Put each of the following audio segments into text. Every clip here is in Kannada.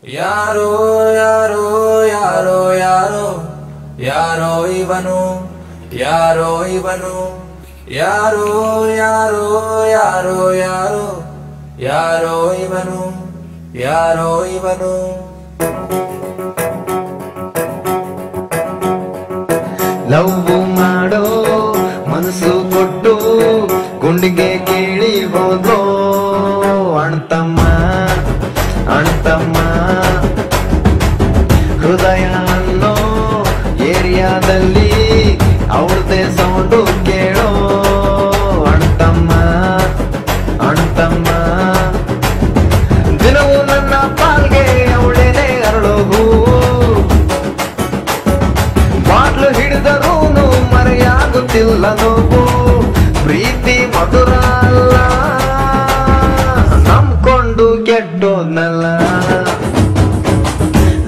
ಯಾರೋ ಯಾರೋ ಯಾರೋ ಯಾರೋ ಯಾರೋ ಇವನು ಯಾರೋ ಇವನು ಯಾರೋ ಯಾರೋ ಯಾರೋ ಯಾರೋ ಯಾರೋ ಇವನು ಯಾರೋ ಇವನು ಲವ್ ಮಾಡೋ ಮನಸ್ಸು ಕೊಟ್ಟು ಗುಂಡಿಗೆ ಕೇಳಿ ಹೋದೋ ಅಣ್ತಮ್ಮ ಅಣ್ತಮ್ಮ ಹೃದಯ ಅನ್ನೋ ಏರಿಯಾದಲ್ಲಿ ಅವ್ರದೇ ಸೌಂಡು ಕೇಳೋ ಅಣ್ತಮ್ಮ ಅಣ್ತಮ್ಮ ದಿನವೂ ನನ್ನ ಪಾಲ್ಗೆ ಅವಳೇನೆ ಅರಳೋ ಹೂವು ಬಾಟ್ಲು ಹಿಡಿದರೂನು ಮರೆಯಾಗುತ್ತಿಲ್ಲ ನೋವು ಪ್ರೀತಿ ಮಧುರ ಅಲ್ಲ ನಂಬ್ಕೊಂಡು ಕೆಟ್ಟೋದ್ನಲ್ಲ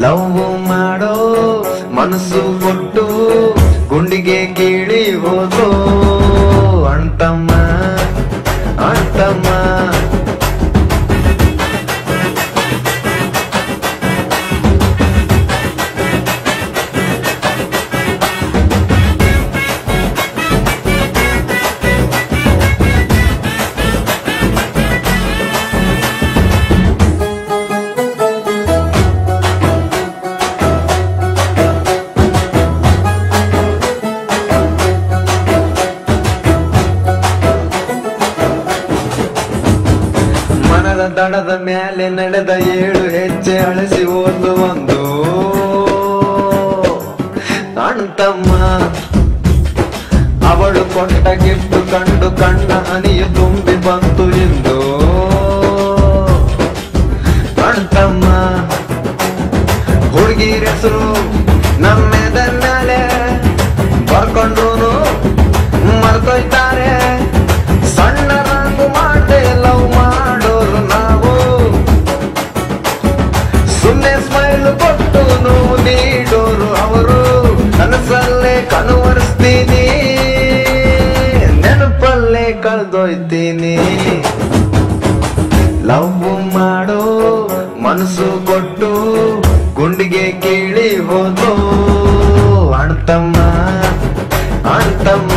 ಲವ್ ಮಾಡೋ ಮನಸ್ಸು ಕೊಟ್ಟು ಗುಂಡಿಗೆ ಕೀಳಿ ಹೋದೋ ಅಣ್ತಮ್ಮ ಅಣ್ತಮ್ಮ ದಡದ ಮ್ಯಾಲೆ ನಡೆದ 7 ಹೆಜ್ಜೆ ಅಳಿಸಿ ಹೋದು ಒಂದು ಅಣ್ತಮ್ಮ ಅವಳು ಕೊಟ್ಟ ಗಿಫ್ಟ್ ಕಂಡು ಕಣ್ಣ ಹನಿಯು ತುಂಬಿ ಬಂತು ಎಂದು ಅಣ್ತಮ್ಮ ಹುಡುಗಿರ ಹೆಸರು ನಮ್ಮೆದ ಮೇಲೆ ಬರ್ಕೊಂಡ್ರು ಮರ್ತೊಯ್ತಾರೆ ಸಣ್ಣ ರಂಗು ಮಾಡದೆ ಲವ್ ಮಾಡೋರು ನಾವು ಸುಮ್ಮನೆ ಸ್ಮೈಲ್ ಕೊಟ್ಟು ನೀಡೋರು ಅವರು ಕನಸಲ್ಲೇ ಕನವರಿಸ್ತೀನಿ ನೆನಪಲ್ಲೇ ಕಳೆದೊಯ್ತೀನಿ ಲವ್ ಮಾಡೋ ಮನಸ್ಸು ಕೊಟ್ಟು ಗುಂಡಿಗೆ ಕೀಳಿ ಹೋದೋ ಅಣ್ತಮ್ಮ ಅಣ್ತಮ್ಮ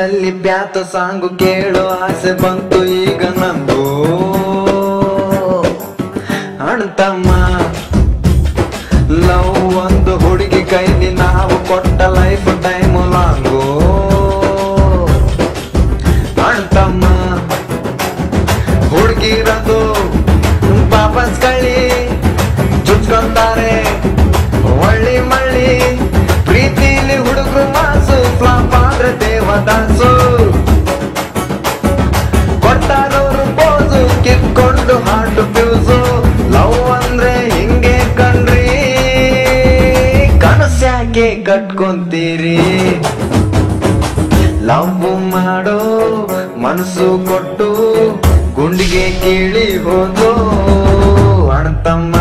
ಅಲ್ಲಿ ಬ್ಯಾತ ಸಾಂಗು ಕೇಳೋ ಆಸೆ ಬಂತು ಈಗ ನಂದು ಅಣ್ತಮ್ಮ ಲವ್ ಒಂದು ಹುಡುಗಿ ಕೈಲಿ ನಾವು ಕೊಟ್ಟ ಲೈಫ್ ಟೈಮ್ ಲಾಂಗು ಅಣ್ತಮ್ಮ ಹುಡುಗಿರದು ವಾಪಸ್ ಕಳಿ ಚುಚ್ಕೊಂತಾರೆ ಒಳ್ಳಿ ಮಳ್ಳಿ ಪ್ರೀತಿಲಿ ಹುಡುಗರು ಮಾಸು ಫ್ಲಾಪ್ ಆದ್ರೆ ದೇವದಾಸು ಕೊಟ್ಟಾರವ್ರು ಪೋಸು ಕಿತ್ಕೊಂಡು ಹಾಟು ಫ್ಯೂಸು ಲವ್ ಅಂದ್ರೆ ಹಿಂಗೆ ಕಣ್ರಿ ಕನಸ್ಯಾಕೆ ಕಟ್ಕೊಂತೀರಿ ಲವ್ ಮಾಡೋ ಮನಸ್ಸು ಕೊಟ್ಟು ಗುಂಡಿಗೆ ಕೀಳಿ ಹೋದೋ ಅಣ್ತಮ್ಮ